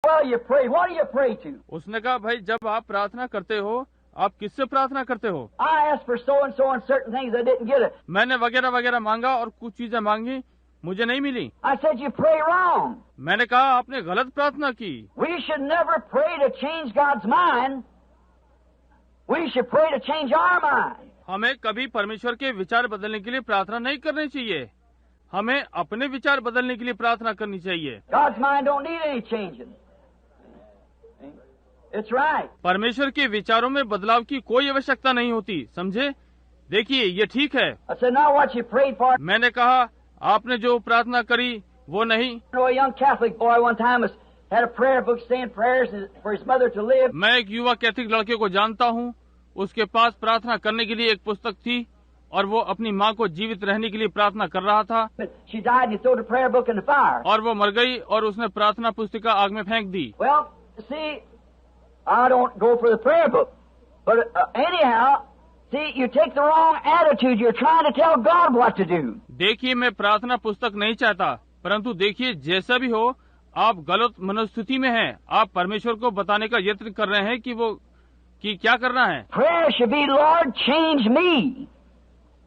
Well, you pray. What do you pray to? उसने कहा, भाई जब आप प्रार्थना करते हो, आप किससे प्रार्थना करते हो? I asked for so and certain things. I didn't get it. मैंने वगैरह वगैरह मांगा और कुछ चीजें मांगी, मुझे नहीं मिली। I said, you pray wrong. मैंने कहा, आपने गलत प्रार्थना की। We should never pray to change God's mind. We should pray to change our mind. हमें कभी परमेश्वर के विचार बदलने के लिए प्रार्थना नहीं करनी चाहिए, हमें अपने विचार बदलने के लिए प्रार्थना करनी चाहिए। God's mind don't need any changing. It's right. परमेश्वर के विचारों में बदलाव की कोई आवश्यकता नहीं होती, समझे? देखिए, ये ठीक है। I said, now what you prayed for? मैंने कहा, आपने जो प्रार्थना करी वो नहीं। A young Catholic boy one time had a prayer book saying prayers for his mother to live. मैं एक युवा कैथोलिक लड़के को जानता हूँ, उसके पास प्रार्थना करने के लिए एक पुस्तक थी और वो अपनी माँ को जीवित रहने के लिए प्रार्थना कर रहा था। She died and he threw the prayer book in the fire. और वो मर गई और उसने प्रार्थना पुस्तिका आग में फेंक दी। Well, see, I don't go for the prayer book, but anyhow, see, you take the wrong attitude. You're trying to tell God what to do. देखिए, मैं प्रार्थना पुस्तक नहीं चाहता, परंतु देखिए, जैसा भी हो, आप गलत मनोस्थिति में हैं। आप परमेश्वर को बताने का यत्न कर रहे हैं कि क्या करना है। Prayer should be, Lord, change me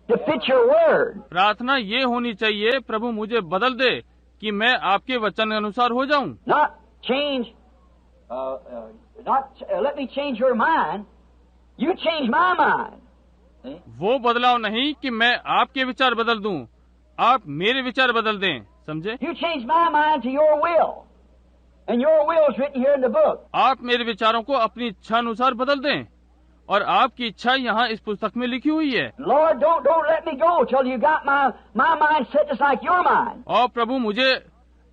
to fit your word. प्रार्थना ये होनी चाहिए, प्रभु मुझे बदल दे कि मैं आपके वचन के अनुसार हो जाऊं। Not change, let me change your mind. You change my mind. See? वो बदलाव नहीं कि मैं आपके विचार बदल दूं, आप मेरे विचार बदल दें, समझे? You change my mind to your will. And your will is written here in the book. आप मेरे विचारों को अपनी इच्छा अनुसार बदल दें और आपकी इच्छा यहाँ इस पुस्तक में लिखी हुई है। Lord, don't let me go till you got my mind set just like your mind. और प्रभु मुझे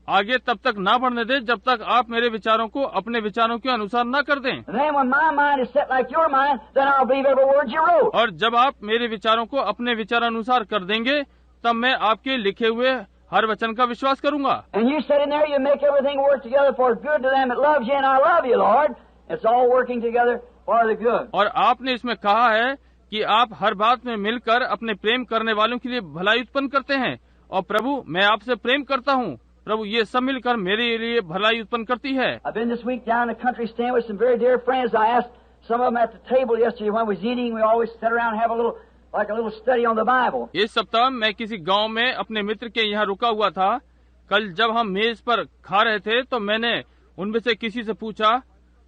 आगे तब तक ना बढ़ने दे जब तक आप मेरे विचारों को अपने विचारों के अनुसार ना कर दें। And then when my mind is set like your mind, then I'll believe every word you wrote. और जब आप मेरे विचारों को अपने विचार अनुसार कर देंगे, तब मैं आपके लिखे हुए हर वचन का विश्वास करूंगा। And you said in there, you make everything work together for good to them that loves you, and I love you, Lord. It's all working together for the good. और आपने इसमें कहा है कि आप हर बात में मिलकर अपने प्रेम करने वालों के लिए भलाई उत्पन्न करते हैं। और प्रभु, मैं आपसे प्रेम करता हूँ, प्रभु ये सब मिलकर मेरे लिए भलाई उत्पन्न करती है। I've been this week down in the country staying with some very dear friends. I asked some of them at the table yesterday when we was eating. We always sit around and have a little study on the Bible. इस सप्ताह मैं किसी गांव में अपने मित्र के यहाँ रुका हुआ था। कल जब हम मेज पर खा रहे थे तो मैंने उनमें से किसी से पूछा,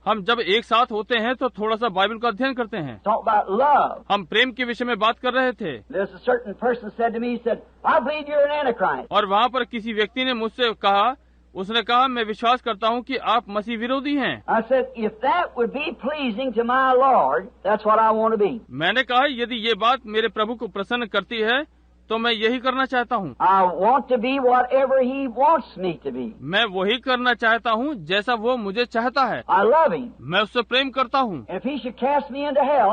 हम जब एक साथ होते हैं तो थोड़ा सा बाइबल का अध्ययन करते हैं। Talk about love. हम प्रेम के विषय में बात कर रहे थे। There's a certain person said to me, he said, I believe you're an Antichrist. और वहाँ पर किसी व्यक्ति ने मुझसे कहा, उसने कहा, मैं विश्वास करता हूँ कि आप मसीह विरोधी हैं। I said, if that would be pleasing to my Lord, that's what I want to be. मैंने कहा, यदि ये बात मेरे प्रभु को प्रसन्न करती है तो मैं यही करना चाहता हूँ। I want to be whatever He wants me to be. मैं वही करना चाहता हूँ जैसा वो मुझे चाहता है। I love Him. मैं उससे प्रेम करता हूँ। If He should cast me into hell,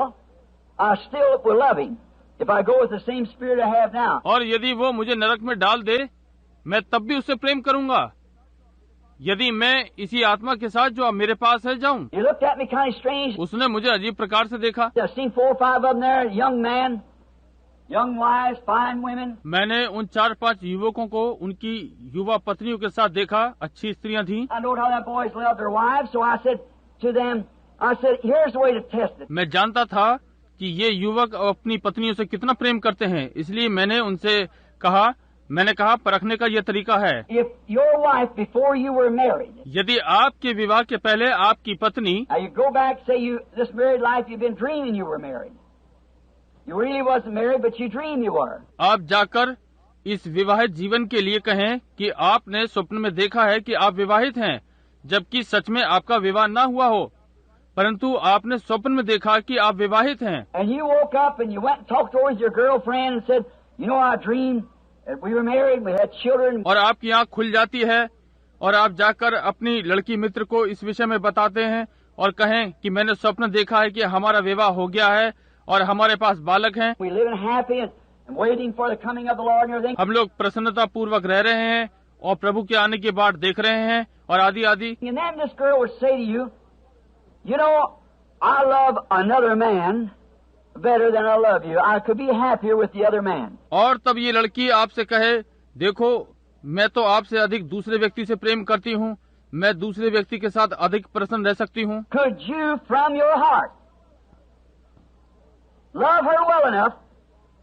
I still will love Him. If I go with the same spirit I have now. और यदि वो मुझे नरक में डाल दे, मैं तब भी उससे प्रेम करूँगा, यदि मैं इसी आत्मा के साथ जो अब मेरे पास है जाऊं। He looked at me kind of strange. उसने मुझे अजीब प्रकार से देखा। I've seen 4 or 5 of them there, young men, young wives, fine women. मैंने उन 4-5 युवकों को उनकी युवा पत्नियों के साथ देखा, अच्छी स्त्रियां थीं। I know how that boys love their wives, so I said to them, here's the way to test it. मैं जानता था कि ये युवक अपनी पत्नियों से कितना प्रेम करते हैं, इसलिए मैंने उनसे कहा, परखने का यह तरीका है। If your wife before you were married, यदि आपके विवाह के पहले आपकी पत्नी, now you go back, say this married life you've been dreaming you were married. You really wasn't married, but you dreamed you were. आप जाकर इस विवाहित जीवन के लिए कहें कि आपने स्वप्न में देखा है कि आप विवाहित हैं, जबकि सच में आपका विवाह न हुआ हो, परंतु आपने स्वप्न में देखा कि आप विवाहित हैं। And you woke up and you went and talked over with your girlfriend and said, I dreamed that we were married, we had children. और आपकी आँख खुल जाती है और आप जाकर अपनी लड़की मित्र को इस विषय में बताते हैं और कहें कि मैंने स्वप्न देखा है कि हमारा विवाह हो गया है और हमारे पास बालक हैं। We live happy and waiting for the coming of the Lord and everything. हम लोग प्रसन्नता पूर्वक रह रहे हैं और प्रभु के आने की बाट देख रहे हैं और आदि आदि। And then this girl would say to you, I love another man better than I love you. I could be happier with the other man. और तब ये लड़की आपसे कहे, देखो मैं तो आपसे अधिक दूसरे व्यक्ति से प्रेम करती हूँ, मैं दूसरे व्यक्ति के साथ अधिक प्रसन्न रह सकती हूँ? Could you from your heart love her well enough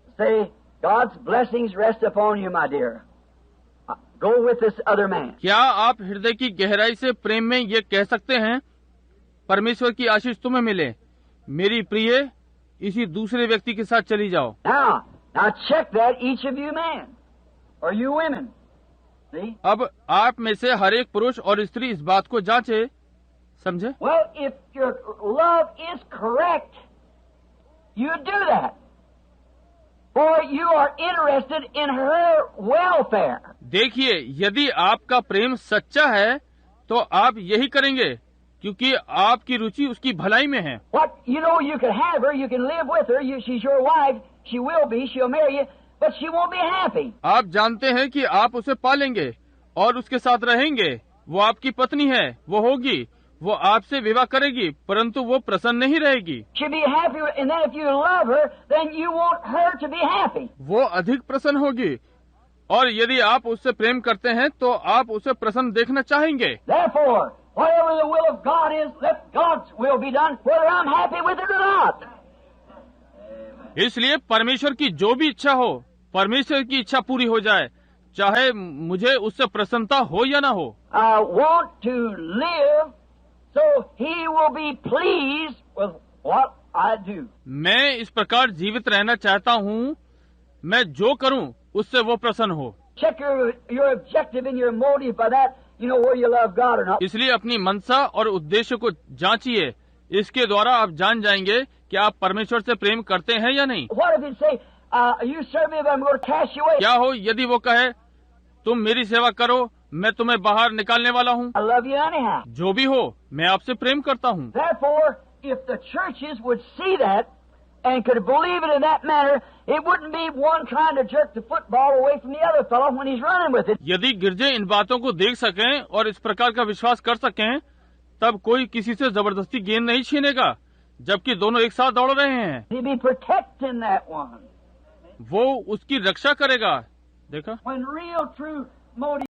to say, God's blessings rest upon you, my dear. Go with this other man. क्या आप हृदय की गहराई से प्रेम में ये कह सकते हैं, परमेश्वर की आशीष तुम्हें मिले, मेरी प्रिय, इसी दूसरे व्यक्ति के साथ चली जाओ? Now check that, each of you men or you women. See? अब आप में से हर एक पुरुष और स्त्री इस बात को जांचे, समझे? Well, if your love is correct, you do that. For you are interested in her welfare. देखिए, यदि आपका प्रेम सच्चा है तो आप यही करेंगे, क्योंकि आपकी रुचि उसकी भलाई में है। What you know, you can have her, you can live with her, she's your wife, she will be, she'll marry you, but she won't be happy. आप जानते हैं कि आप उसे पालेंगे और उसके साथ रहेंगे, वो आपकी पत्नी है, वो होगी, वो आपसे विवाह करेगी, परंतु वो प्रसन्न नहीं रहेगी। She'll be happy, and then if you love her, then you want her to be happy. वो अधिक प्रसन्न होगी, और यदि आप उससे प्रेम करते हैं तो आप उसे प्रसन्न देखना चाहेंगे। Therefore, whatever the will of God is, let God's will be done, whether I'm happy with it or not. इसलिए परमेश्वर की जो भी इच्छा हो, परमेश्वर की इच्छा पूरी हो जाए, चाहे मुझे उससे प्रसन्नता हो या ना हो। I want to live so He will be pleased with what I do. मैं इस प्रकार जीवित रहना चाहता हूँ, मैं जो करूँ उससे वो प्रसन्न हो। Check your objective and your motive by that, you know, where you love God or not. इसलिए अपनी मनसा और उद्देश्य को जांचिए, इसके द्वारा आप जान जाएंगे कि आप परमेश्वर से प्रेम करते हैं या नहीं। What if He say, you serve me, but I'm going to cast you away? क्या हो यदि वो कहे, तुम मेरी सेवा करो, मैं तुम्हें बाहर निकालने वाला हूँ? I love you anyhow. जो भी हो, मैं आपसे प्रेम करता हूँ। Therefore, if the churches would see that and could believe it in that manner, it wouldn't be one trying to jerk the football away from the other fellow when he's running with it. यदि गिरजे इन बातों को देख सकें और इस प्रकार का विश्वास कर सकें, तब कोई किसी से जबरदस्ती गेंद नहीं छीनेगा, जबकि दोनों एक साथ दौड़ रहे हैं। He'd be protecting that one. वो उसकी रक्षा करेगा। देखा? When real true motive